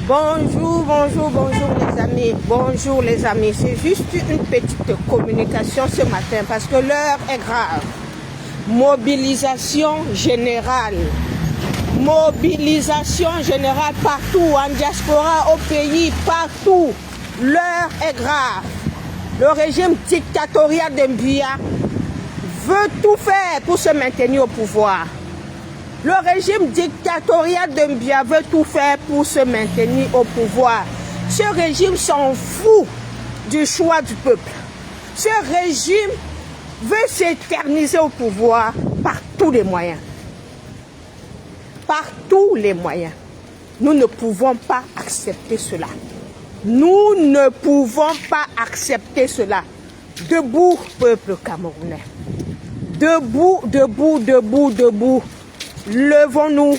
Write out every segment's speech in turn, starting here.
Bonjour, bonjour, bonjour les amis. Bonjour les amis. C'est juste une petite communication ce matin parce que l'heure est grave. Mobilisation générale. Mobilisation générale partout, en diaspora, au pays, partout. L'heure est grave. Le régime dictatorial de Mbuya veut tout faire pour se maintenir au pouvoir. Le régime dictatorial de Mbuya veut tout faire pour se maintenir au pouvoir. Ce régime s'en fout du choix du peuple. Ce régime veut s'éterniser au pouvoir par tous les moyens. Par tous les moyens. Nous ne pouvons pas accepter cela. Nous ne pouvons pas accepter cela. Debout, peuple camerounais. Debout, debout, debout, debout. Levons-nous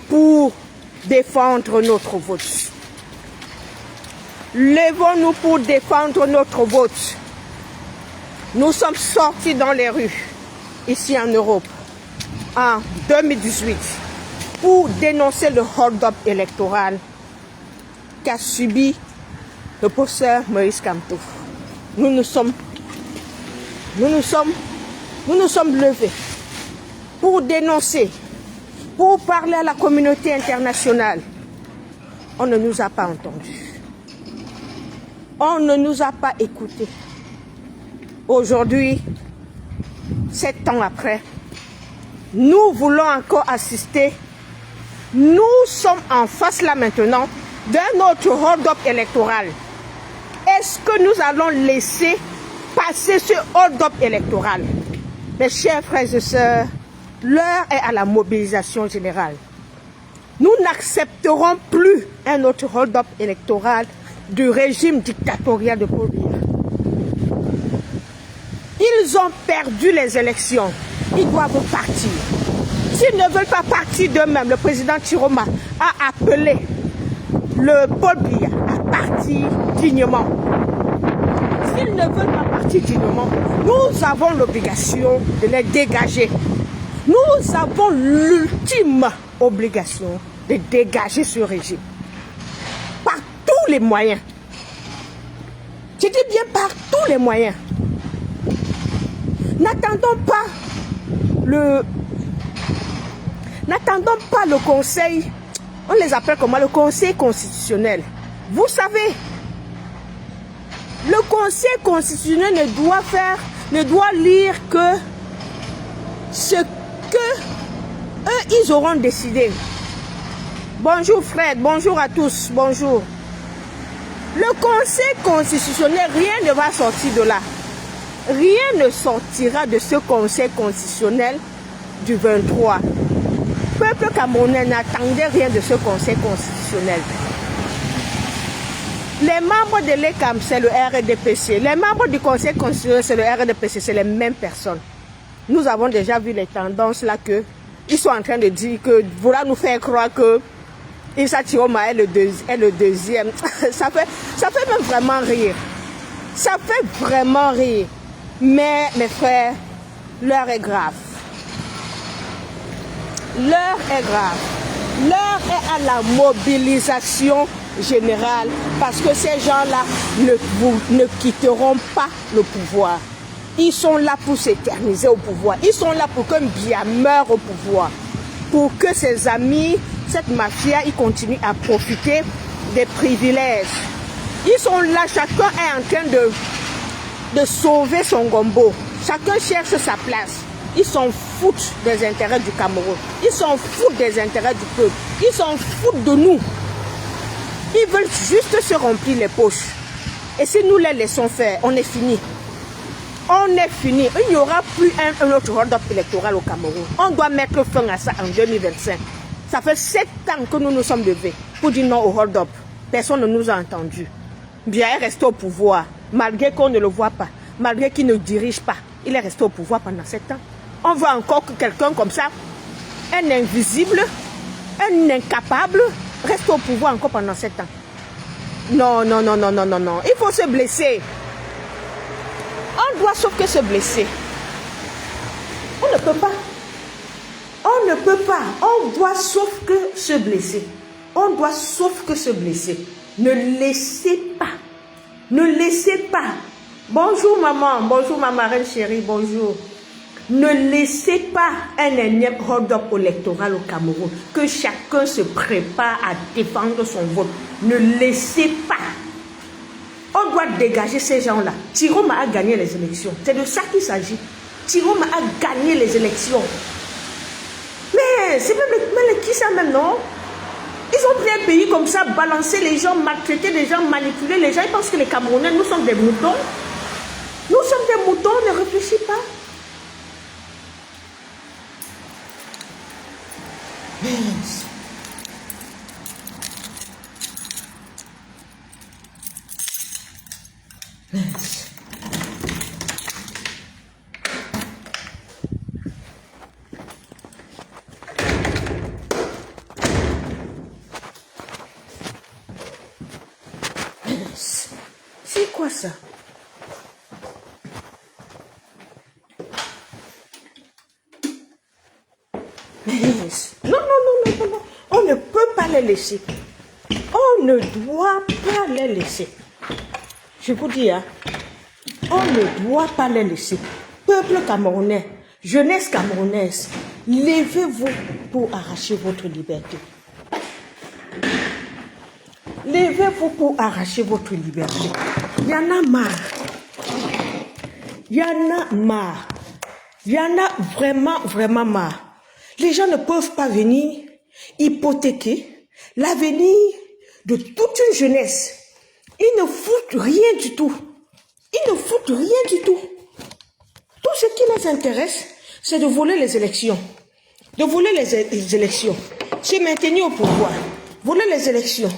pour défendre notre vote. Levons-nous pour défendre notre vote. Nous sommes sortis dans les rues, ici en Europe, en 2018, pour dénoncer le hold-up électoral qu'a subi le professeur Moïse Kamto. Nous nous sommes levés pour dénoncer, pour parler à la communauté internationale. On ne nous a pas entendus. On ne nous a pas écoutés. Aujourd'hui, 7 ans après, nous voulons encore assister. Nous sommes en face là maintenant d'un autre hold-up électoral. Est-ce que nous allons laisser passer ce hold-up électoral? Mes chers frères et sœurs, l'heure est à la mobilisation générale. Nous n'accepterons plus un autre hold-up électoral du régime dictatorial de Paul Biya. Ils ont perdu les élections. Ils doivent partir. S'ils ne veulent pas partir d'eux-mêmes, le président Chiroma a appelé le Paul Biya à partir dignement. S'ils ne veulent pas partir dignement, nous avons l'obligation de les dégager. Nous avons l'ultime obligation de dégager ce régime. Par tous les moyens. Je dis bien par tous les moyens. N'attendons pas le conseil, on les appelle comment, le conseil constitutionnel. Vous savez, le conseil constitutionnel ne doit lire que ce que eux, ils auront décidé. Bonjour Fred, bonjour à tous, bonjour. Le conseil constitutionnel, rien ne va sortir de là. Rien ne sortira de ce conseil constitutionnel du 23. Le peuple camerounais n'attendait rien de ce conseil constitutionnel. Les membres de l'ECAM, c'est le RDPC. Les membres du conseil constitutionnel, c'est le RDPC. C'est les mêmes personnes. Nous avons déjà vu les tendances là que ils sont en train de dire que voilà nous faire croire que Issa Chiroma est le deuxième. ça fait même vraiment rire. Ça fait vraiment rire. Mais mes frères, l'heure est grave. L'heure est grave. L'heure est à la mobilisation générale parce que ces gens-là ne quitteront pas le pouvoir. Ils sont là pour s'éterniser au pouvoir. Ils sont là pour que Mbuya meure au pouvoir. Pour que ses amis, cette mafia, ils continuent à profiter des privilèges. Ils sont là, chacun est en train de sauver son gombo. Chacun cherche sa place. Ils s'en foutent des intérêts du Cameroun. Ils s'en foutent des intérêts du peuple. Ils s'en foutent de nous. Ils veulent juste se remplir les poches. Et si nous les laissons faire, on est fini. On est fini. Il n'y aura plus un autre hold-up électoral au Cameroun. On doit mettre fin à ça en 2025. Ça fait 7 ans que nous nous sommes levés pour dire non au hold-up. Personne ne nous a entendus. Mbuya est resté au pouvoir, malgré qu'on ne le voit pas, malgré qu'il ne dirige pas. Il est resté au pouvoir pendant 7 ans. On veut encore que quelqu'un comme ça, un invisible, un incapable, reste au pouvoir encore pendant 7 ans. Non, non, non, non, non, non, non. Il faut se blesser. On doit sauf que se blesser. On ne peut pas. On ne peut pas. On doit sauf que se blesser. On doit sauf que se blesser. Ne laissez pas. Ne laissez pas. Bonjour maman. Bonjour ma marraine chérie. Bonjour. Ne laissez pas un énième hold-up électoral au Cameroun. Que chacun se prépare à défendre son vote. Ne laissez pas. On doit dégager ces gens-là. Tiroma a gagné les élections. C'est de ça qu'il s'agit. Tiroma a gagné les élections. Mais c'est même qui ça même, non? Ils ont pris un pays comme ça, balancer les gens, maltraiter les gens, manipuler les gens. Ils pensent que les Camerounais, nous sommes des moutons. Nous sommes des moutons, ne réfléchis pas. Yes. Yes. C'est quoi ça? Yes. Non, non, non, non, non. On ne peut pas les laisser. On ne doit pas les laisser. Je vous dis, hein, on ne doit pas les laisser. Peuple camerounais, jeunesse camerounaise, levez-vous pour arracher votre liberté. Levez-vous pour arracher votre liberté. Il y en a marre. Il y en a marre. Il y en a vraiment, vraiment marre. Les gens ne peuvent pas venir hypothéquer l'avenir de toute une jeunesse. Ils ne foutent rien du tout. Ils ne foutent rien du tout. Tout ce qui les intéresse, c'est de voler les élections. De voler les élections. Se maintenir au pouvoir. Voler les élections.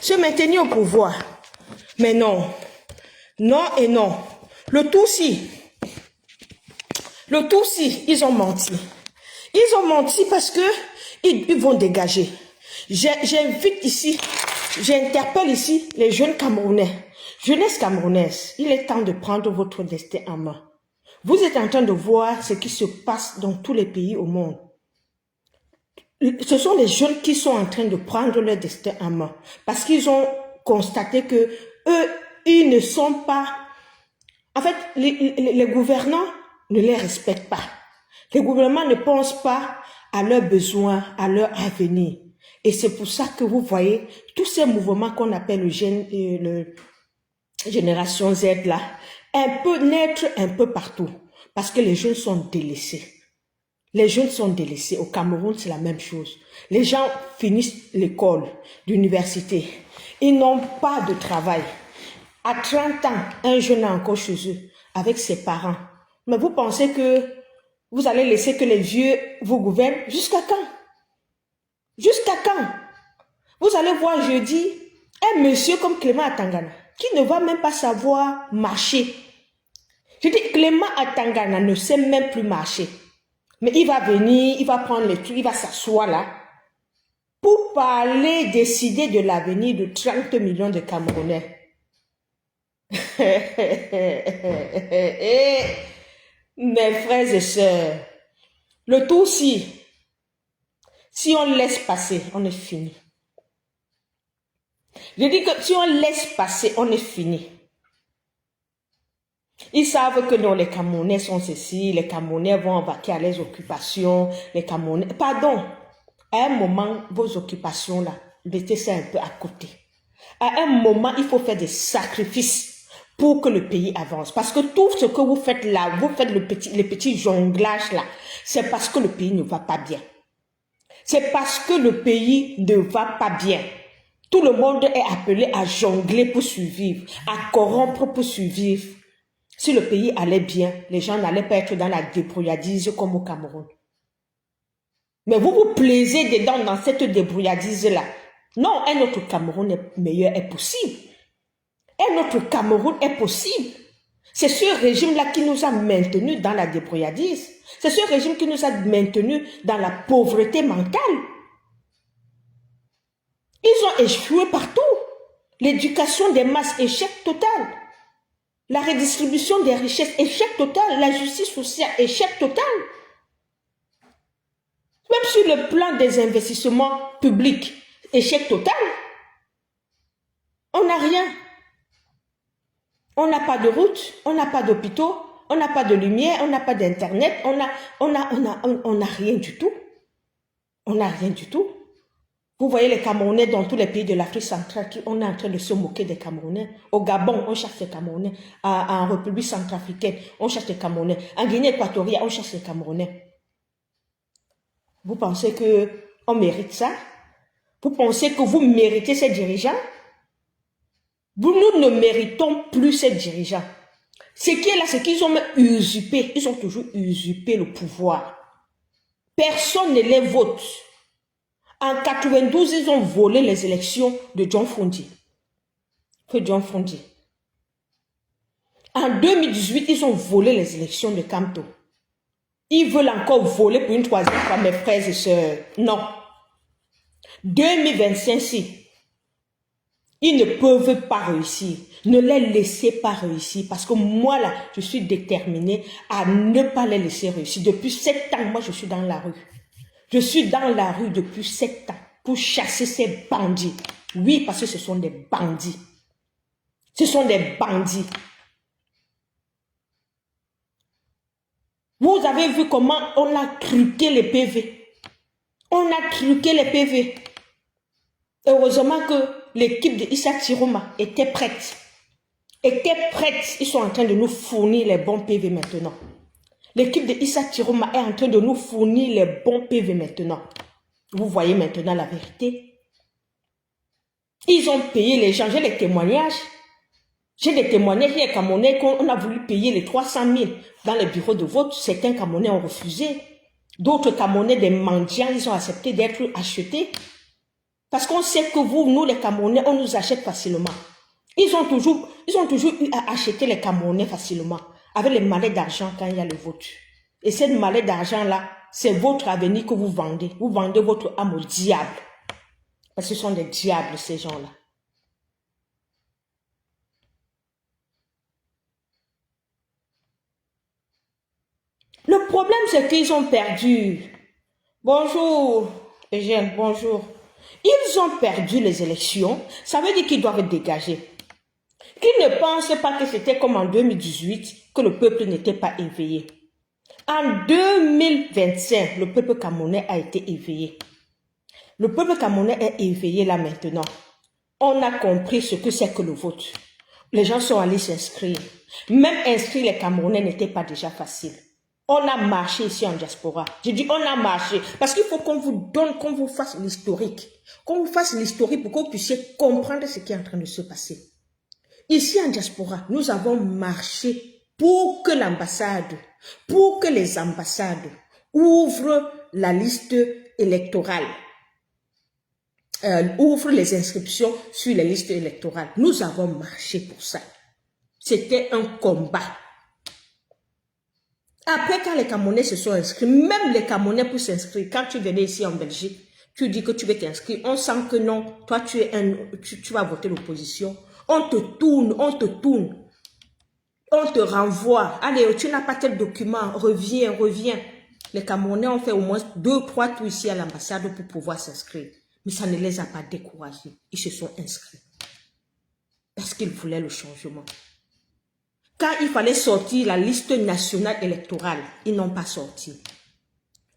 Se maintenir au pouvoir. Mais non. Non et non. Le Tutsi, ils ont menti. Ils ont menti parce que ils vont dégager. J'invite ici, j'interpelle ici les jeunes Camerounais. Jeunesse camerounaise, il est temps de prendre votre destin en main. Vous êtes en train de voir ce qui se passe dans tous les pays au monde. Ce sont les jeunes qui sont en train de prendre leur destin en main. Parce qu'ils ont constaté que eux, ils ne sont pas... En fait, les gouvernants ne les respectent pas. Les gouvernements ne pensent pas à leurs besoins, à leur avenir. Et c'est pour ça que vous voyez tous ces mouvements qu'on appelle le Génération Z là, un peu naître un peu partout. Parce que les jeunes sont délaissés. Les jeunes sont délaissés. Au Cameroun, c'est la même chose. Les gens finissent l'école, l'université. Ils n'ont pas de travail. À 30 ans, un jeune est encore chez eux, avec ses parents. Mais vous pensez que vous allez laisser que les vieux vous gouvernent? Jusqu'à quand? Jusqu'à quand? Vous allez voir jeudi un monsieur comme Clément Atangana, qui ne va même pas savoir marcher. Je dis, Clément Atangana ne sait même plus marcher. Mais il va venir, il va prendre les trucs, il va s'asseoir là, pour parler, décider de l'avenir de 30 millions de Camerounais. Mes frères et sœurs, le tout si on laisse passer, on est fini. Je dis que si on laisse passer, on est fini. Ils savent que non, les Camerounais sont ceci, les Camerounais vont en vaquer à les occupations, les Camerounais... Pardon, à un moment, vos occupations là, mettez ça un peu à côté. À un moment, il faut faire des sacrifices pour que le pays avance. Parce que tout ce que vous faites là, vous faites les petits jonglages là, c'est parce que le pays ne va pas bien. C'est parce que le pays ne va pas bien. Tout le monde est appelé à jongler pour survivre, à corrompre pour survivre. Si le pays allait bien, les gens n'allaient pas être dans la débrouillardise comme au Cameroun. Mais vous vous plaisez dedans dans cette débrouillardise-là. Non, un autre Cameroun meilleur est possible. Un autre Cameroun est possible. C'est ce régime-là qui nous a maintenus dans la débrouillardise. C'est ce régime qui nous a maintenus dans la pauvreté mentale. Ils ont échoué partout. L'éducation des masses, échec total. La redistribution des richesses, échec total. La justice sociale, échec total. Même sur le plan des investissements publics, échec total. On n'a rien. On n'a pas de route, on n'a pas d'hôpitaux, on n'a pas de lumière, on n'a pas d'internet, on n'a rien du tout. On n'a rien du tout. Vous voyez les Camerounais dans tous les pays de l'Afrique centrale, on est en train de se moquer des Camerounais. Au Gabon, on cherche les Camerounais. En République centrafricaine, on cherche les Camerounais. En Guinée équatoriale, on cherche les Camerounais. Vous pensez qu'on mérite ça? Vous pensez que vous méritez ces dirigeants? Nous ne méritons plus ces dirigeants. Ce qui est là, c'est qu'ils ont usurpé, ils ont toujours usurpé le pouvoir. Personne ne les vote. En 92, ils ont volé les élections de John Fundi. En 2018, ils ont volé les élections de Kamto. Ils veulent encore voler pour une troisième fois, mes frères et sœurs. Non. 2025, si. Ils ne peuvent pas réussir. Ne les laissez pas réussir. Parce que moi, là, je suis déterminée à ne pas les laisser réussir. Depuis 7 ans, moi, je suis dans la rue. Je suis dans la rue depuis 7 ans pour chasser ces bandits. Oui, parce que ce sont des bandits. Ce sont des bandits. Vous avez vu comment on a truqué les PV. On a truqué les PV. Heureusement que l'équipe de Issa Tiroma était prête. Ils sont en train de nous fournir les bons PV maintenant. L'équipe de Issa Tiroma est en train de nous fournir les bons PV maintenant. Vous voyez maintenant la vérité. Ils ont payé les gens. J'ai les témoignages. J'ai des témoignages. Il y a des Camerounais qu'on a voulu payer les 300 000 dans les bureaux de vote. Certains Camerounais ont refusé. D'autres Camerounais, des mendiants, ils ont accepté d'être achetés. Parce qu'on sait que nous les Camerounais, on nous achète facilement. Ils ont toujours eu à acheter les Camerounais facilement. Avec les mallettes d'argent quand il y a le vote. Et cette mallette d'argent-là, c'est votre avenir que vous vendez. Vous vendez votre âme au diable. Parce que ce sont des diables, ces gens-là. Le problème, c'est qu'ils ont perdu. Bonjour, Eugène, bonjour. Ils ont perdu les élections. Ça veut dire qu'ils doivent dégager. Qu'ils ne pensent pas que c'était comme en 2018, que le peuple n'était pas éveillé. En 2025, le peuple camerounais a été éveillé. Le peuple camerounais est éveillé là maintenant. On a compris ce que c'est que le vote. Les gens sont allés s'inscrire. Même inscrire les Camerounais n'était pas déjà facile. On a marché ici en diaspora. Je dis on a marché parce qu'il faut qu'on vous donne, qu'on vous fasse l'historique. Qu'on vous fasse l'historique pour que vous puissiez comprendre ce qui est en train de se passer. Ici en diaspora, nous avons marché pour que l'ambassade, pour que les ambassades ouvrent la liste électorale, ouvrent les inscriptions sur les listes électorales. Nous avons marché pour ça. C'était un combat. Après, quand les Camerounais se sont inscrits, même les Camerounais pour s'inscrire, quand tu venais ici en Belgique, tu dis que tu veux t'inscrire, on sent que non, toi tu vas voter l'opposition. On te tourne, on te renvoie. Allez, tu n'as pas tel document, reviens. Les Camerounais ont fait au moins 2-3 tours ici à l'ambassade pour pouvoir s'inscrire. Mais ça ne les a pas découragés. Ils se sont inscrits. Parce qu'ils voulaient le changement. Quand il fallait sortir la liste nationale électorale, ils n'ont pas sorti.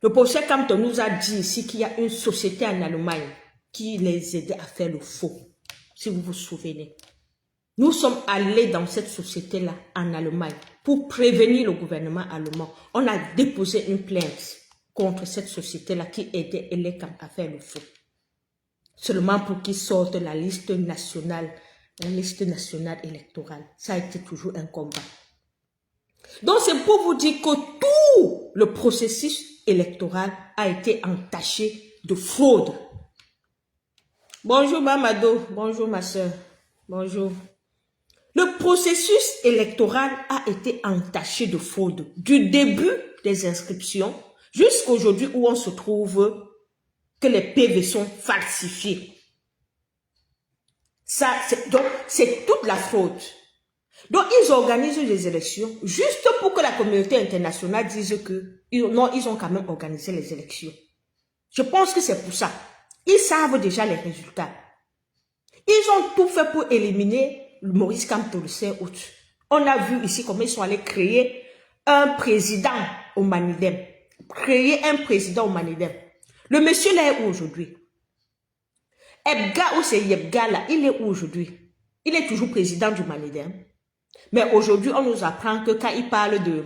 Le professeur Kamto nous a dit ici qu'il y a une société en Allemagne qui les aidait à faire le faux. Si vous vous souvenez. Nous sommes allés dans cette société-là en Allemagne pour prévenir le gouvernement allemand. On a déposé une plainte contre cette société-là qui aidait les camps à faire le faux. Seulement pour qu'ils sortent la liste nationale électorale. Ça a été toujours un combat. Donc c'est pour vous dire que tout le processus électoral a été entaché de fraude. Bonjour Mamadou, bonjour ma soeur, bonjour. Le processus électoral a été entaché de fraude du début des inscriptions jusqu'à aujourd'hui où on se trouve que les PV sont falsifiés. Donc, c'est toute la fraude. Donc, ils organisent des élections juste pour que la communauté internationale dise que non, ils ont quand même organisé les élections. Je pense que c'est pour ça. Ils savent déjà les résultats. Ils ont tout fait pour éliminer Maurice Kamto le 5 août. On a vu ici comment ils sont allés créer un président au Manidem. Créer un président au Manidem. Le monsieur là est où aujourd'hui? Ebga ou c'est Yebga là, il est où aujourd'hui? Il est toujours président du Manidem. Mais aujourd'hui, on nous apprend que quand il parle de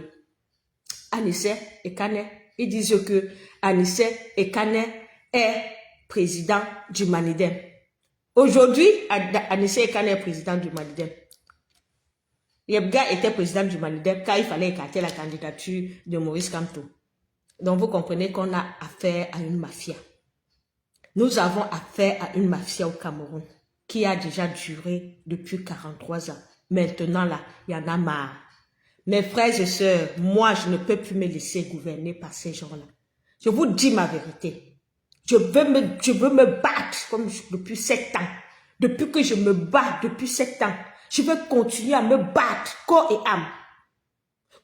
Anissé Ekane, ils disent que Anissé Ekane est président du Manidem. Aujourd'hui, Anissé Ekane est président du Manidem. Yebga était président du Manidem quand il fallait écarter la candidature de Maurice Kamto. Donc vous comprenez qu'on a affaire à une mafia. Nous avons affaire à une mafia au Cameroun qui a déjà duré depuis 43 ans. Maintenant là, il y en a marre. Mes frères et sœurs, moi je ne peux plus me laisser gouverner par ces gens-là. Je vous dis ma vérité. Je veux me battre comme depuis 7 ans. Depuis que je me bats depuis 7 ans, je veux continuer à me battre corps et âme.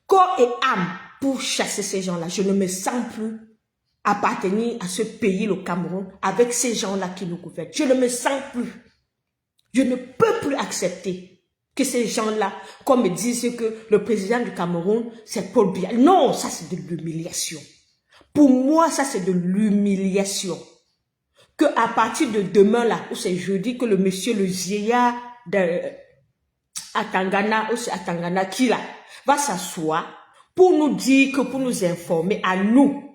Corps et âme pour chasser ces gens-là. Je ne me sens plus appartenir à ce pays, le Cameroun, avec ces gens-là qui nous gouvernent. Je ne me sens plus. Je ne peux plus accepter que ces gens-là, comme me disent que le président du Cameroun, c'est Paul Biya. Non, ça c'est de l'humiliation. Pour moi, ça c'est de l'humiliation. Que à partir de demain là, ou c'est jeudi, que le monsieur, le vieillard de Atangana, ou c'est Atangana qui là, va s'asseoir pour nous dire que, pour nous informer à nous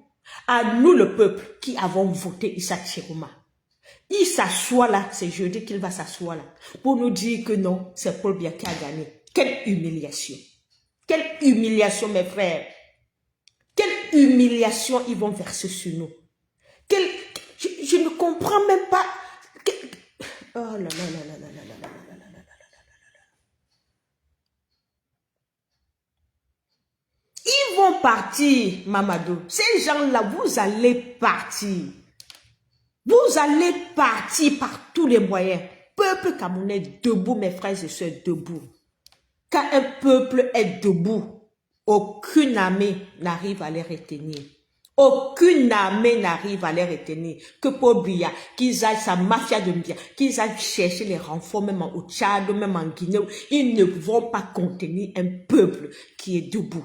le peuple qui avons voté Issa Tchiroma. Il s'assoit là, c'est jeudi qu'il va s'asseoir là, pour nous dire que non, c'est Paul Biya qui a gagné. Quelle humiliation. Quelle humiliation, mes frères. Quelle humiliation ils vont verser sur nous. Je ne comprends même pas. Oh là là là là là là là là là là là. Ils vont partir, Mamadou. Ces gens-là, vous allez partir. Vous allez partir par tous les moyens. Peuple camerounais debout, mes frères et sœurs, debout. Quand un peuple est debout, aucune armée n'arrive à les retenir. Aucune armée n'arrive à les retenir. Que Paul Biya, qu'ils aillent sa mafia de Biya, qu'ils aillent chercher les renforts même au Tchad, même en Guinée, ils ne vont pas contenir un peuple qui est debout.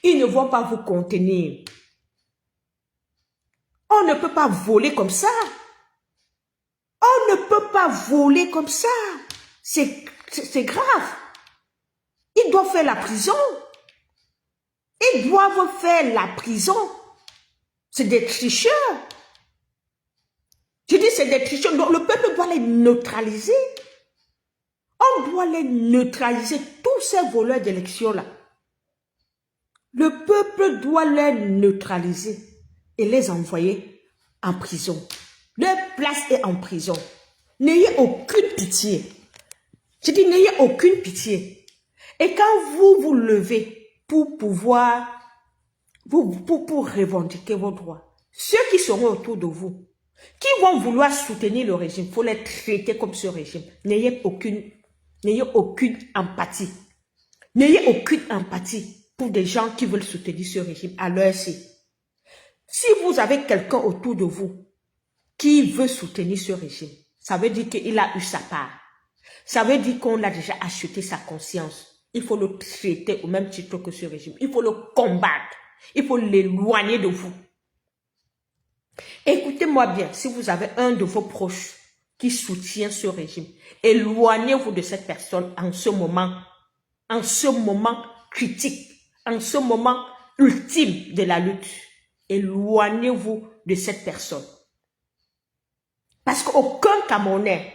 Ils ne vont pas vous contenir. On ne peut pas voler comme ça. On ne peut pas voler comme ça. C'est grave. Ils doivent faire la prison. Ils doivent faire la prison. C'est des tricheurs. Je dis c'est des tricheurs. Donc le peuple doit les neutraliser. On doit les neutraliser, tous ces voleurs d'élections là. Le peuple doit les neutraliser et les envoyer en prison. Leur place est en prison. N'ayez aucune pitié. Je dis n'ayez aucune pitié. Et quand vous vous levez pour pouvoir, pour revendiquer vos droits, ceux qui seront autour de vous, qui vont vouloir soutenir le régime, il faut les traiter comme ce régime. N'ayez aucune empathie. N'ayez aucune empathie pour des gens qui veulent soutenir ce régime à l'heure ci. Si vous avez quelqu'un autour de vous qui veut soutenir ce régime, ça veut dire qu'il a eu sa part. Ça veut dire qu'on a déjà acheté sa conscience. Il faut le traiter au même titre que ce régime. Il faut le combattre. Il faut l'éloigner de vous. Écoutez-moi bien, si vous avez un de vos proches qui soutient ce régime, éloignez-vous de cette personne en ce moment critique, en ce moment ultime de la lutte. Éloignez-vous de cette personne. Parce qu'aucun Camerounais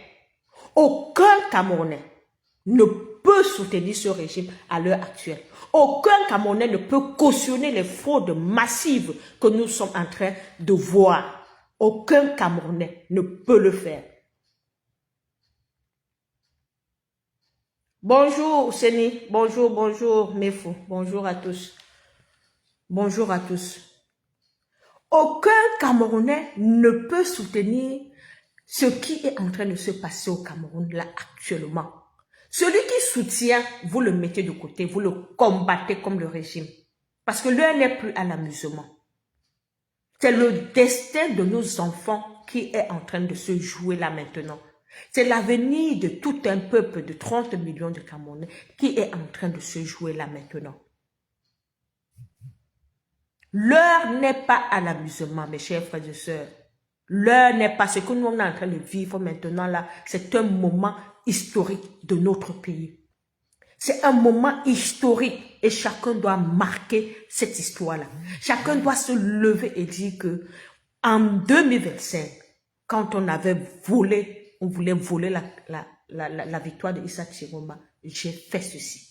ne peut soutenir ce régime à l'heure actuelle. Aucun Camerounais ne peut cautionner les fraudes massives que nous sommes en train de voir. Aucun Camerounais ne peut le faire. Bonjour Seni, bonjour Mefou, bonjour à tous. Bonjour à tous. Aucun Camerounais ne peut soutenir ce qui est en train de se passer au Cameroun là actuellement. Celui qui soutient, vous le mettez de côté, vous le combattez comme le régime. Parce que l'heure n'est plus à l'amusement. C'est le destin de nos enfants qui est en train de se jouer là maintenant. C'est l'avenir de tout un peuple de 30 millions de Camerounais qui est en train de se jouer là maintenant. L'heure n'est pas à l'amusement, mes chers frères et sœurs. L'heure n'est pas ce que nous sommes en train de vivre maintenant là. C'est un moment historique de notre pays. C'est un moment historique et chacun doit marquer cette histoire-là. Chacun doit se lever et dire que en 2025, quand on avait volé, on voulait voler la victoire de Issa Chiroma, j'ai fait ceci.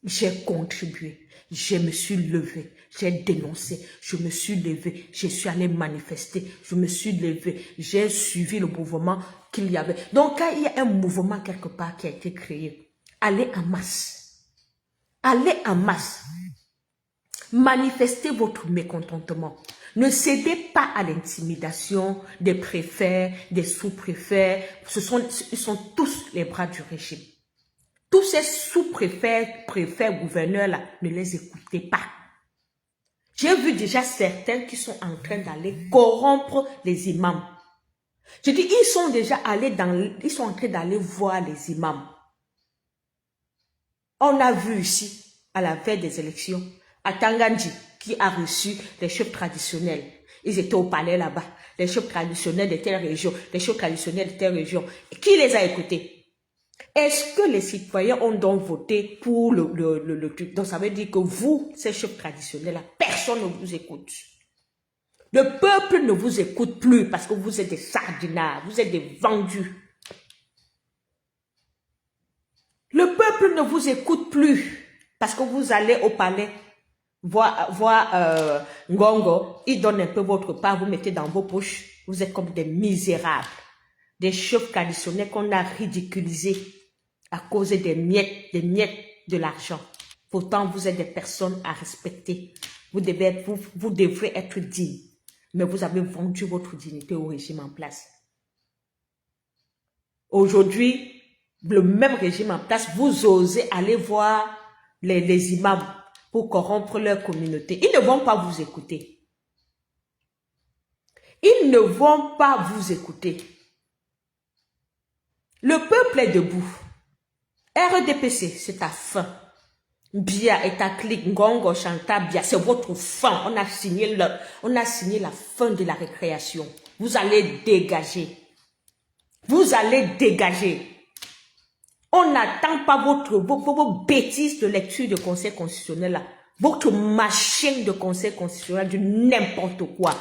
J'ai contribué, je me suis levé, j'ai dénoncé, je me suis levé, je suis allé manifester, je me suis levé, j'ai suivi le mouvement qu'il y avait. Donc, quand il y a un mouvement quelque part qui a été créé, allez en masse. Allez en masse. Manifestez votre mécontentement. Ne cédez pas à l'intimidation des préfets, des sous-préfets. Ils sont tous les bras du régime. Tous ces sous-préfets, préfets, gouverneurs-là, ne les écoutez pas. J'ai vu déjà certains qui sont en train d'aller corrompre les imams. Je dis, ils sont déjà allés ils sont en train d'aller voir les imams. On a vu ici, à la veille des élections, à Tangandji, qui a reçu les chefs traditionnels. Ils étaient au palais là-bas. Les chefs traditionnels de telle région, les chefs traditionnels de telle région. Qui les a écoutés? Est-ce que les citoyens ont donc voté pour le truc? Donc ça veut dire que vous, ces chefs traditionnels-là, personne ne vous écoute. Le peuple ne vous écoute plus parce que vous êtes des sardinards, vous êtes des vendus. Le peuple ne vous écoute plus parce que vous allez au palais voir Ngongo, il donne un peu votre part, vous mettez dans vos poches, vous êtes comme des misérables, des chefs traditionnels qu'on a ridiculisés à cause des miettes de l'argent. Pourtant, vous êtes des personnes à respecter. Vous devrez être dignes. Mais vous avez vendu votre dignité au régime en place. Aujourd'hui, le même régime en place, vous osez aller voir les imams pour corrompre leur communauté. Ils ne vont pas vous écouter. Ils ne vont pas vous écouter. Le peuple est debout. RDPC, c'est ta fin. Bia et ta clique, Ngongo, Chanta, Bia, c'est votre fin. On a signé la fin de la récréation. Vous allez dégager. Vous allez dégager. On n'attend pas vos bêtises de lecture de conseil constitutionnel là. Votre machine de conseil constitutionnel du n'importe quoi.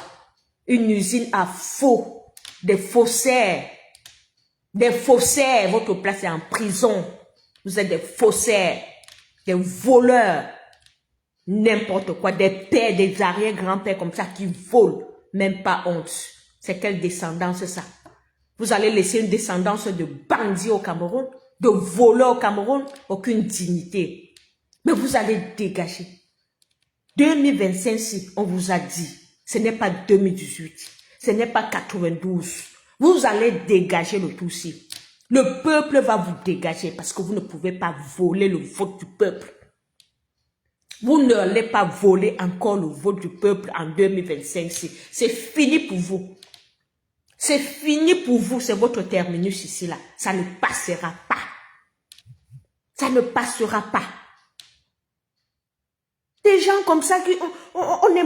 Une usine à faux. Des faussaires. Des faussaires. Votre place est en prison. Vous êtes des faussaires. Des voleurs. N'importe quoi. Des pères, des arrière-grands-pères comme ça qui volent. Même pas honte. C'est quelle descendance ça? Vous allez laisser une descendance de bandits au Cameroun? De voleurs au Cameroun? Aucune dignité. Mais vous allez dégager. 2025, si on vous a dit, ce n'est pas 2018, ce n'est pas 92. Vous allez dégager le tout-ci. Le peuple va vous dégager parce que vous ne pouvez pas voler le vote du peuple. Vous n'allez pas voler encore le vote du peuple en 2025. C'est fini pour vous. C'est fini pour vous, c'est votre terminus ici là. Ça ne passera pas. Ça ne passera pas. Des gens comme ça, on est...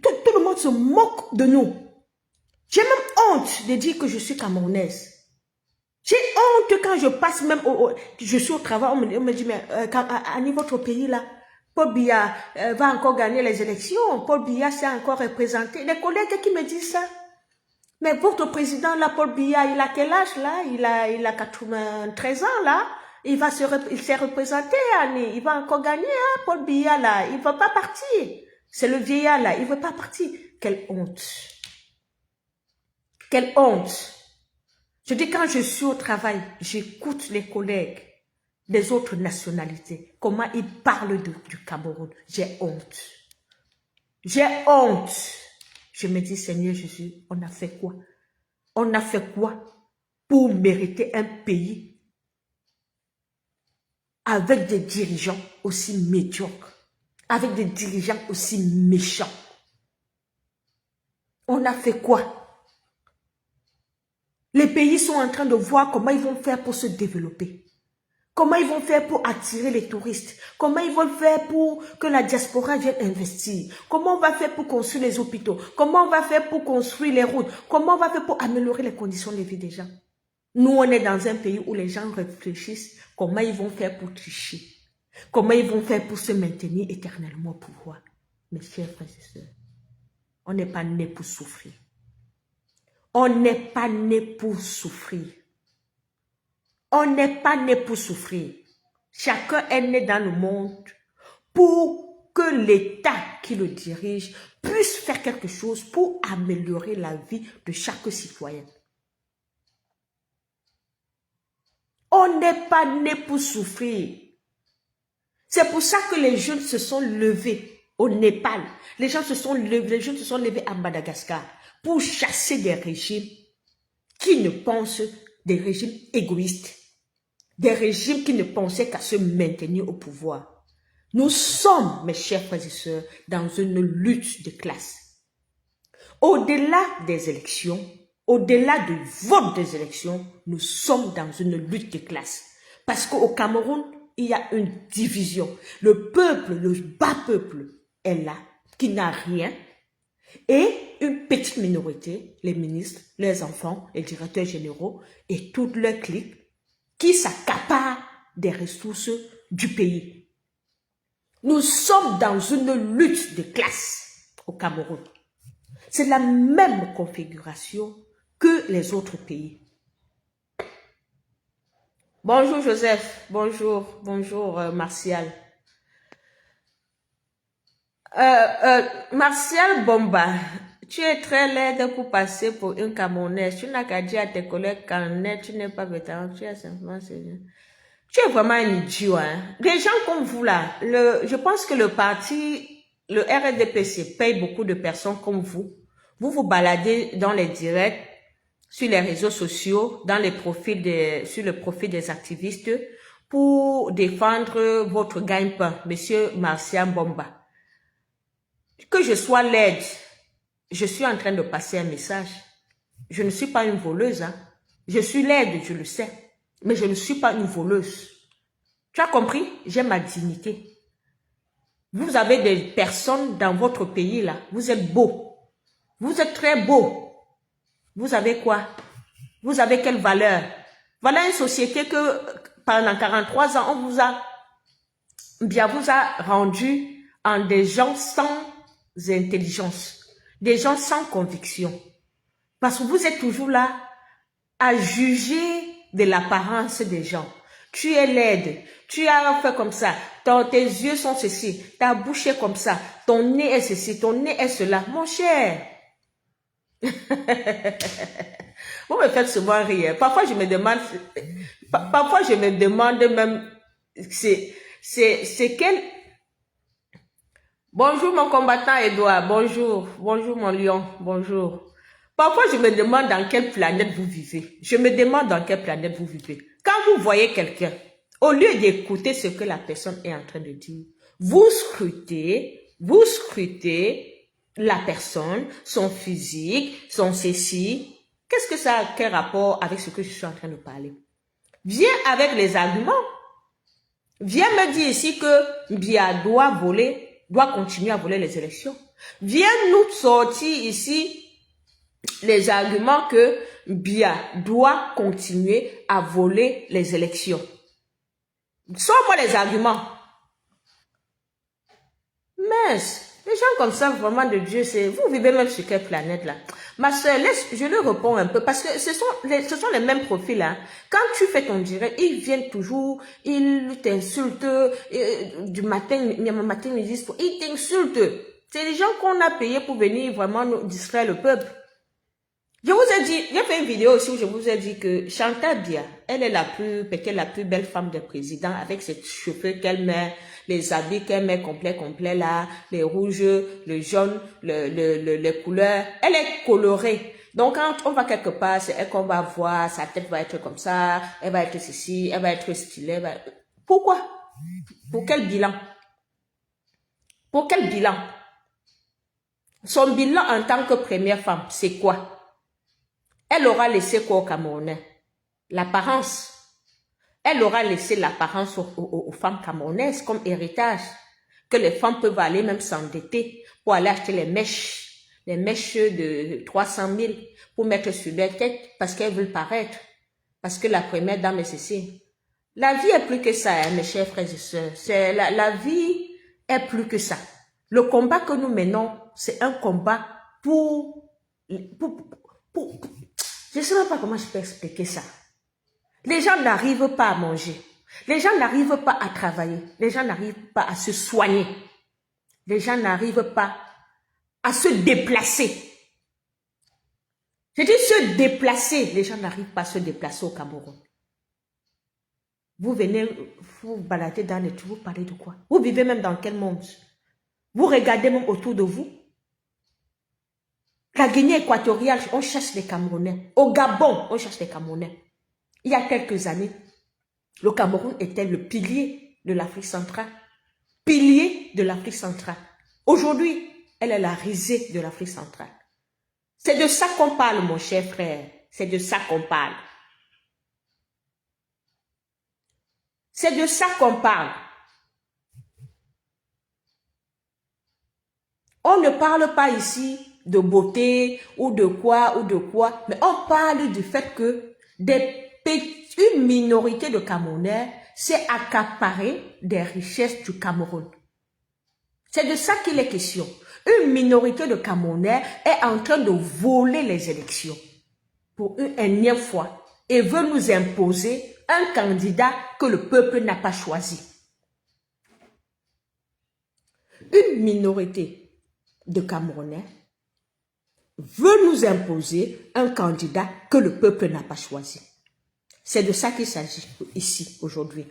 Tout le monde se moque de nous. J'ai même honte de dire que je suis camerounaise. J'ai honte quand je passe même, je suis au travail, on me dit, mais à votre pays là, Paul Biya va encore gagner les élections, Paul Biya s'est encore représenté. Les collègues qui me disent ça. Mais votre président là, Paul Biya, il a quel âge là? Il a 93 ans là. Il s'est représenté, Annie. Il va encore gagner, hein, Paul Biya là. Il ne va pas partir. C'est le vieillard là, il ne veut pas partir. Quelle honte. Quelle honte. Je dis quand je suis au travail, j'écoute les collègues des autres nationalités. Comment ils parlent du Cameroun. J'ai honte. J'ai honte. Je me dis, Seigneur Jésus, on a fait quoi? On a fait quoi pour mériter un pays avec des dirigeants aussi médiocres? avec des dirigeants aussi méchants. On a fait quoi? Les pays sont en train de voir comment ils vont faire pour se développer. Comment ils vont faire pour attirer les touristes? Comment ils vont faire pour que la diaspora vienne investir? Comment on va faire pour construire les hôpitaux? Comment on va faire pour construire les routes? Comment on va faire pour améliorer les conditions de vie des gens? Nous, on est dans un pays où les gens réfléchissent comment ils vont faire pour tricher. Comment ils vont faire pour se maintenir éternellement au pouvoir. Mes chers frères et sœurs, on n'est pas né pour souffrir. On n'est pas né pour souffrir. On n'est pas né pour souffrir. Chacun est né dans le monde pour que l'État qui le dirige puisse faire quelque chose pour améliorer la vie de chaque citoyen. On n'est pas né pour souffrir. C'est pour ça que les jeunes se sont levés au Népal. Les jeunes se sont levés à Madagascar pour chasser des régimes qui ne pensent, des régimes égoïstes. Des régimes qui ne pensaient qu'à se maintenir au pouvoir. Nous sommes, mes chers frères et sœurs, dans une lutte de classe. Au-delà des élections, au-delà du vote des élections, nous sommes dans une lutte de classe. Parce qu'au Cameroun, il y a une division. Le peuple, le bas peuple est là, qui n'a rien. Et une petite minorité, les ministres, les enfants, les directeurs généraux et toutes leurs cliques, qui s'accaparent des ressources du pays. Nous sommes dans une lutte de classe au Cameroun. C'est la même configuration que les autres pays. Bonjour Joseph, bonjour Martial. Martial Bomba, tu es très laide pour passer pour une Camerounaise. Tu n'as qu'à dire à tes collègues qu'en est, tu n'es pas vétéran, tu es simplement sérieux. Tu es vraiment un idiot, hein. Des gens comme vous là, je pense que le parti, le RDPC paye beaucoup de personnes comme vous. Vous vous baladez dans les directs, sur les réseaux sociaux, dans les profils sur le profil des activistes pour défendre votre gagne-pain, monsieur Martial Bomba. Que je sois laide, je suis en train de passer un message. Je ne suis pas une voleuse, hein. Je suis laide, je le sais, mais je ne suis pas une voleuse. Tu as compris? J'ai ma dignité. Vous avez des personnes dans votre pays là, vous êtes beaux. Vous êtes très beaux. Vous avez quoi? Vous avez quelle valeur? Voilà une société que pendant 43 ans, on vous a rendu en des gens sans intelligence, des gens sans conviction. Parce que vous êtes toujours là à juger de l'apparence des gens. Tu es laide, tu as fait comme ça, tes yeux sont ceci, ta bouche est comme ça, ton nez est ceci, ton nez est cela. Mon cher, vous me faites souvent rire. Parfois je me demande même, c'est quel... Bonjour mon combattant Edouard, bonjour mon lion, bonjour. Parfois je me demande dans quelle planète vous vivez. Je me demande dans quelle planète vous vivez. Quand vous voyez quelqu'un, au lieu d'écouter ce que la personne est en train de dire, vous scrutez la personne, son physique, son ceci. Qu'est-ce que ça a quel rapport avec ce que je suis en train de parler? Viens avec les arguments. Viens me dire ici que Biya doit continuer à voler les élections. Viens nous sortir ici les arguments que Biya doit continuer à voler les élections. Sors-moi les arguments. Mais les gens comme ça, vraiment de Dieu, vous vivez même sur quelle planète là? Ma soeur, je le réponds un peu parce que ce sont les mêmes profils. Hein. Quand tu fais ton direct, ils viennent toujours, ils t'insultent du matin, midi, ils t'insultent. C'est les gens qu'on a payés pour venir vraiment nous distraire le peuple. Je vous ai dit, j'ai fait une vidéo aussi où je vous ai dit que Chantal Biya, elle est peut-être la plus belle femme de président avec ses cheveux qu'elle met, les habits qu'elle met complet là, les rouges, le jaune, les couleurs. Elle est colorée. Donc quand on va quelque part, c'est elle qu'on va voir, sa tête va être comme ça, elle va être ceci, elle va être stylée. Pourquoi? Pour quel bilan? Pour quel bilan? Son bilan en tant que première femme, c'est quoi? Elle aura laissé quoi aux Camerounais? L'apparence. Elle aura laissé l'apparence aux femmes camerounaises comme héritage. Que les femmes peuvent aller même s'endetter pour aller acheter les mèches de 300 000 pour mettre sur leur tête parce qu'elles veulent paraître. Parce que la première dame est ceci. La vie est plus que ça, hein, mes chers frères et sœurs. La vie est plus que ça. Le combat que nous menons, c'est un combat pour je ne sais même pas comment je peux expliquer ça. Les gens n'arrivent pas à manger. Les gens n'arrivent pas à travailler. Les gens n'arrivent pas à se soigner. Les gens n'arrivent pas à se déplacer. Je dis se déplacer. Les gens n'arrivent pas à se déplacer au Cameroun. Vous venez vous balader dans les tours, vous parlez de quoi? Vous vivez même dans quel monde? Vous regardez même autour de vous. La Guinée équatoriale, on cherche les Camerounais. Au Gabon, on cherche les Camerounais. Il y a quelques années, le Cameroun était le pilier de l'Afrique centrale. Pilier de l'Afrique centrale. Aujourd'hui, elle est la risée de l'Afrique centrale. C'est de ça qu'on parle, mon cher frère. C'est de ça qu'on parle. C'est de ça qu'on parle. On ne parle pas ici de beauté ou de quoi, mais on parle du fait que une minorité de Camerounais s'est accaparée des richesses du Cameroun. C'est de ça qu'il est question. Une minorité de Camerounais est en train de voler les élections pour une énième fois et veut nous imposer un candidat que le peuple n'a pas choisi. Une minorité de Camerounais veut nous imposer un candidat que le peuple n'a pas choisi. C'est de ça qu'il s'agit ici, aujourd'hui.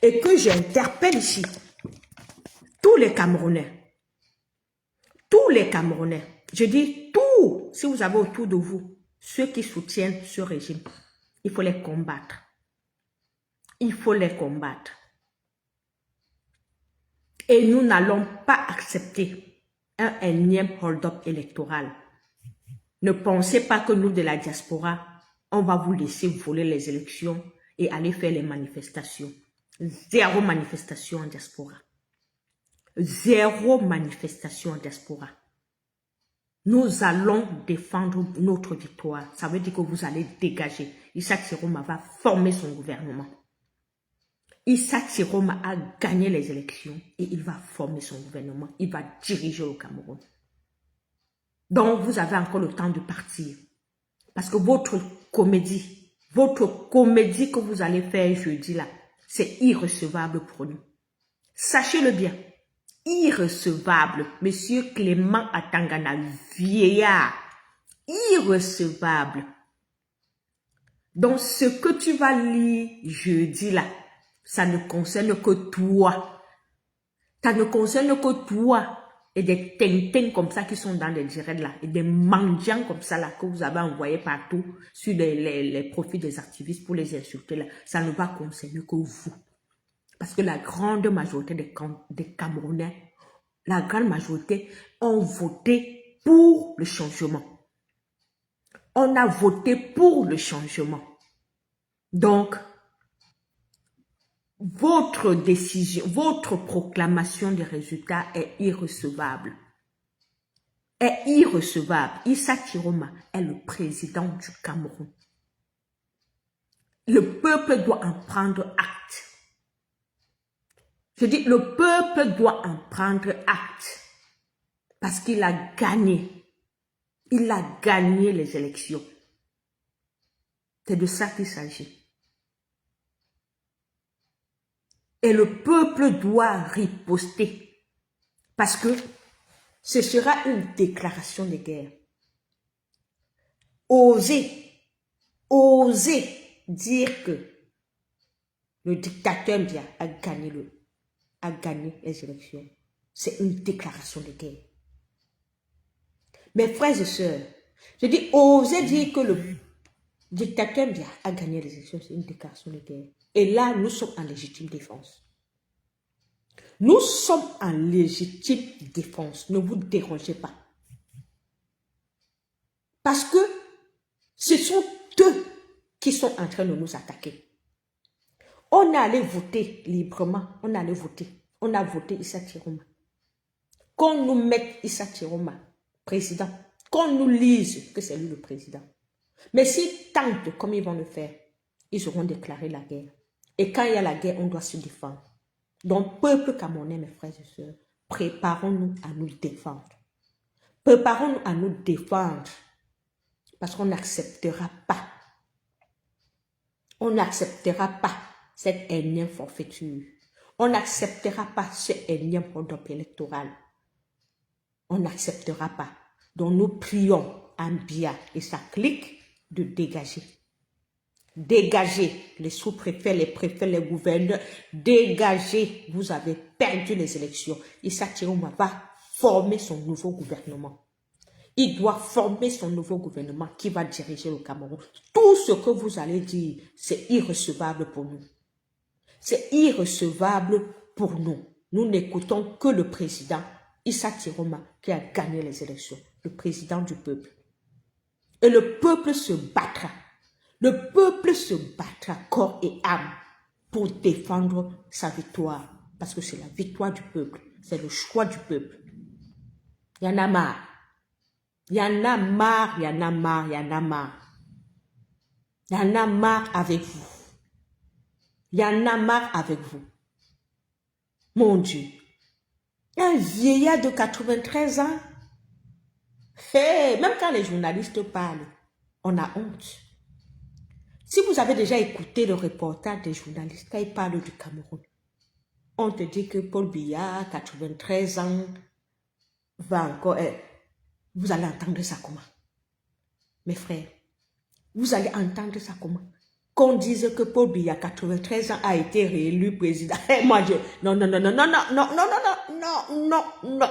Et que j'interpelle ici tous les Camerounais. Tous les Camerounais. Je dis tous, si vous avez autour de vous, ceux qui soutiennent ce régime, il faut les combattre. Il faut les combattre. Et nous n'allons pas accepter un énième hold-up électoral. Ne pensez pas que nous, de la diaspora, on va vous laisser voler les élections et aller faire les manifestations. Zéro manifestation en diaspora. Zéro manifestation en diaspora. Nous allons défendre notre victoire. Ça veut dire que vous allez dégager. Issa Chiroma va former son gouvernement. Issa Chiroma a gagné les élections et il va former son gouvernement. Il va diriger le Cameroun. Donc, vous avez encore le temps de partir. Parce que votre comédie que vous allez faire jeudi là, c'est irrecevable pour nous. Sachez-le bien. Irrecevable. Monsieur Clément Atangana, vieillard. Irrecevable. Donc, ce que tu vas lire jeudi là, ça ne concerne que toi. Ça ne concerne que toi. Et des tintins comme ça qui sont dans les directs là. Et des mendiants comme ça là que vous avez envoyés partout sur les profils des activistes pour les insulter là. Ça ne va concerner que vous. Parce que la grande majorité des Camerounais, la grande majorité ont voté pour le changement. On a voté pour le changement. Donc, votre décision, votre proclamation des résultats est irrecevable. Est irrecevable. Issa Chiroma est le président du Cameroun. Le peuple doit en prendre acte. Je dis, le peuple doit en prendre acte. Parce qu'il a gagné. Il a gagné les élections. C'est de ça qu'il s'agit. Et le peuple doit riposter. Parce que ce sera une déclaration de guerre. Oser dire que le dictateur Biya a gagné les élections. C'est une déclaration de guerre. Mes frères et sœurs, je dis oser dire que le dictateur Biya a gagné les élections, c'est une déclaration de guerre. Et là, nous sommes en légitime défense. Nous sommes en légitime défense. Ne vous dérangez pas. Parce que ce sont eux qui sont en train de nous attaquer. On est allé voter librement. On est allé voter. On a voté Issa Chiroma. Qu'on nous mette Issa Chiroma, président. Qu'on nous lise que c'est lui le président. Mais s'ils tentent comme ils vont le faire, ils auront déclaré la guerre. Et quand il y a la guerre, on doit se défendre. Donc, peuple camerounais, mes frères et sœurs, préparons-nous à nous défendre. Préparons-nous à nous défendre. Parce qu'on n'acceptera pas. On n'acceptera pas cette énième forfaiture. On n'acceptera pas ce énième round-up électoral. On n'acceptera pas. Donc nous prions Ambia et sa clique de dégager. Dégagez les sous-préfets, les préfets, les gouverneurs. Dégagez. Vous avez perdu les élections. Issa Chiroma va former son nouveau gouvernement. Il doit former son nouveau gouvernement qui va diriger le Cameroun. Tout ce que vous allez dire, c'est irrecevable pour nous. C'est irrecevable pour nous. Nous n'écoutons que le président Issa Chiroma qui a gagné les élections. Le président du peuple. Et le peuple se battra. Le peuple se battra corps et âme pour défendre sa victoire. Parce que c'est la victoire du peuple. C'est le choix du peuple. Il y en a marre. Il y en a marre, il y en a marre, il y en a marre. Il y en a marre avec vous. Il y en a marre avec vous. Mon Dieu. Un vieillard de 93 ans. Hey, même quand les journalistes parlent, on a honte. Si vous avez déjà écouté le reportage des journalistes, quand ils parlent du Cameroun, on te dit que Paul Biya, 93 ans, va encore... Vous allez entendre ça comment? Mes frères, vous allez entendre ça comment? Qu'on dise que Paul Biya, 93 ans, a été réélu président. Et moi, non, non, non, non, non, non, non, non, non, non, non, non.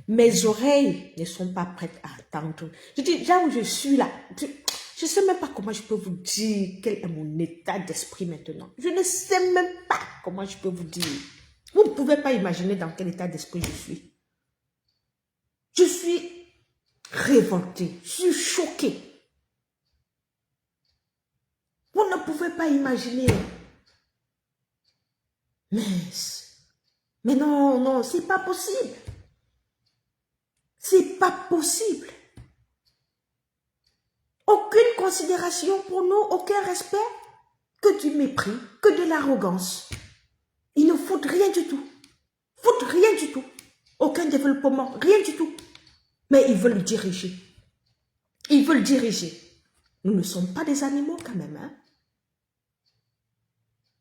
Mes oreilles ne sont pas prêtes à entendre. Je dis, là où je suis là, je ne sais même pas comment je peux vous dire quel est mon état d'esprit maintenant. Je ne sais même pas comment je peux vous dire. Vous ne pouvez pas imaginer dans quel état d'esprit je suis. Je suis révoltée, je suis choquée. Vous ne pouvez pas imaginer. Mais non, non, c'est pas possible. C'est pas possible. Aucune considération pour nous, aucun respect, que du mépris, que de l'arrogance. Ils ne foutent rien du tout. Foutent rien du tout. Aucun développement, rien du tout. Mais ils veulent diriger. Ils veulent diriger. Nous ne sommes pas des animaux quand même. Hein?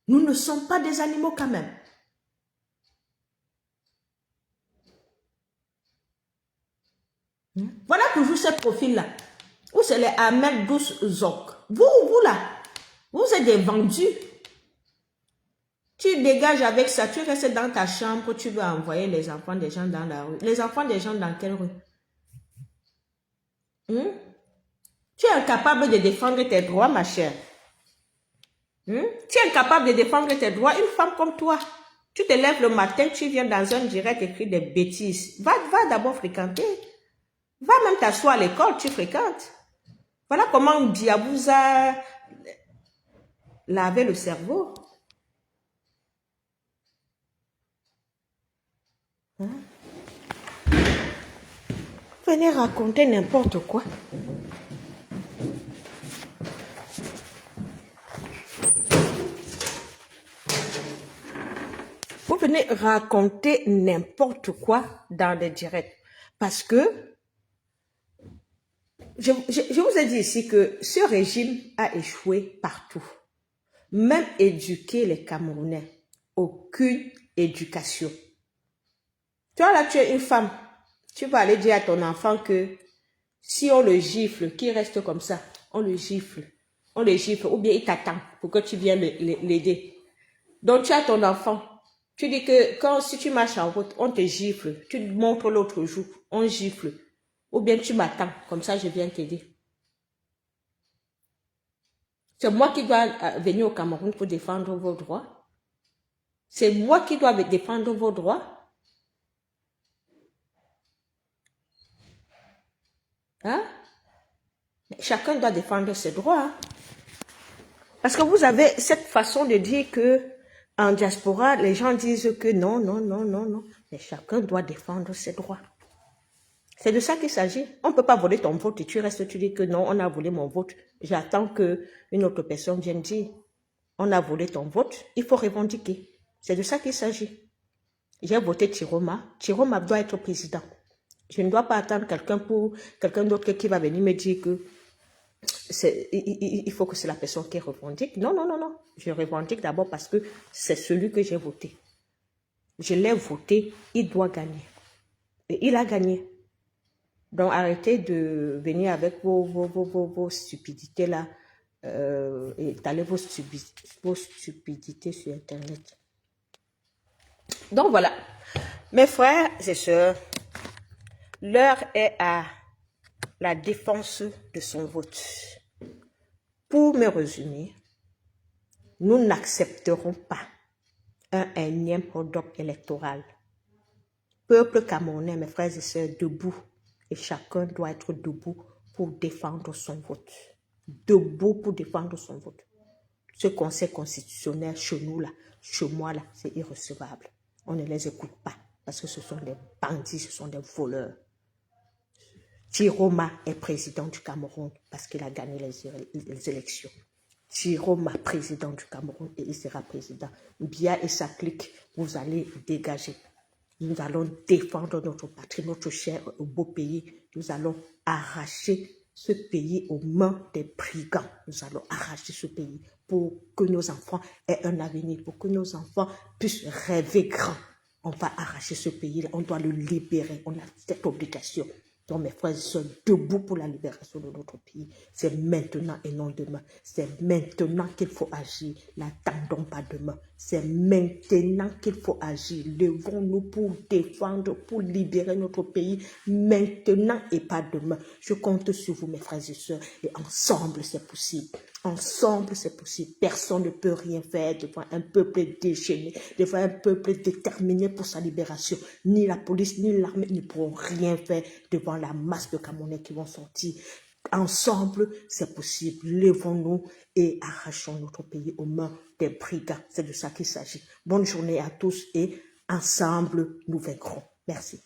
Nous ne sommes pas des animaux quand même. Voilà toujours ces profils-là. Où c'est les Ahmed Douce Zok. Vous là, vous êtes des vendus. Tu dégages avec ça, tu restes dans ta chambre, tu veux envoyer les enfants des gens dans la rue. Les enfants des gens dans quelle rue? Tu es incapable de défendre tes droits, ma chère. Tu es incapable de défendre tes droits. Une femme comme toi, tu te lèves le matin, tu viens dans un direct écrire des bêtises. Va d'abord fréquenter. Va même t'asseoir à l'école, tu fréquentes. Voilà comment Diabouza lavait le cerveau. Venez raconter n'importe quoi. Vous venez raconter n'importe quoi dans les directs. Parce que je vous ai dit ici que ce régime a échoué partout. Même éduquer les Camerounais. Aucune éducation. Tu vois là, tu es une femme. Tu vas aller dire à ton enfant que si on le gifle, qu'il reste comme ça, on le gifle, ou bien il t'attend pour que tu viennes l'aider. Donc tu as ton enfant, tu dis que si tu marches en route, on te gifle, tu montres l'autre jour, on gifle, ou bien tu m'attends, comme ça je viens t'aider. C'est moi qui dois venir au Cameroun pour défendre vos droits. C'est moi qui dois défendre vos droits. Hein? Chacun doit défendre ses droits. Parce que vous avez cette façon de dire que en diaspora, les gens disent que non, non, non, non, non. Mais chacun doit défendre ses droits. C'est de ça qu'il s'agit. On ne peut pas voler ton vote et tu restes, tu dis que non, on a volé mon vote. J'attends qu'une autre personne vienne dire, on a volé ton vote, il faut revendiquer. C'est de ça qu'il s'agit. J'ai voté Chiroma. Chiroma doit être président. Je ne dois pas attendre quelqu'un d'autre qui va venir me dire que il faut que c'est la personne qui revendique. Non, non, non, non. Je revendique d'abord parce que c'est celui que j'ai voté. Je l'ai voté, il doit gagner. Et il a gagné. Donc arrêtez de venir avec vos stupidités là, et étaler vos stupidités sur Internet. Donc voilà, mes frères et sœurs, l'heure est à la défense de son vote. Pour me résumer, nous n'accepterons pas un énième hold-up électoral. Peuple camerounais, mes frères et sœurs, debout. Et chacun doit être debout pour défendre son vote. Debout pour défendre son vote. Ce conseil constitutionnel chez nous, là, chez moi, là, c'est irrecevable. On ne les écoute pas parce que ce sont des bandits, ce sont des voleurs. Chiroma est président du Cameroun parce qu'il a gagné les élections. Chiroma, président du Cameroun, et il sera président. Biya et sa clique, vous allez dégager. Nous allons défendre notre patrie, notre cher beau pays. Nous allons arracher ce pays aux mains des brigands. Nous allons arracher ce pays pour que nos enfants aient un avenir, pour que nos enfants puissent rêver grand. On va arracher ce pays-là, on doit le libérer. On a cette obligation. Donc mes frères et sœurs, debout pour la libération de notre pays. C'est maintenant et non demain. C'est maintenant qu'il faut agir. N'attendons pas demain. C'est maintenant qu'il faut agir. Levons-nous pour défendre, pour libérer notre pays. Maintenant et pas demain. Je compte sur vous, mes frères et sœurs. Et ensemble, c'est possible. Ensemble, c'est possible. Personne ne peut rien faire devant un peuple déchaîné, devant un peuple déterminé pour sa libération. Ni la police, ni l'armée ne pourront rien faire devant la masse de Camerounais qui vont sortir. Ensemble, c'est possible. Levons-nous et arrachons notre pays aux mains des brigands. C'est de ça qu'il s'agit. Bonne journée à tous et ensemble, nous vaincrons. Merci.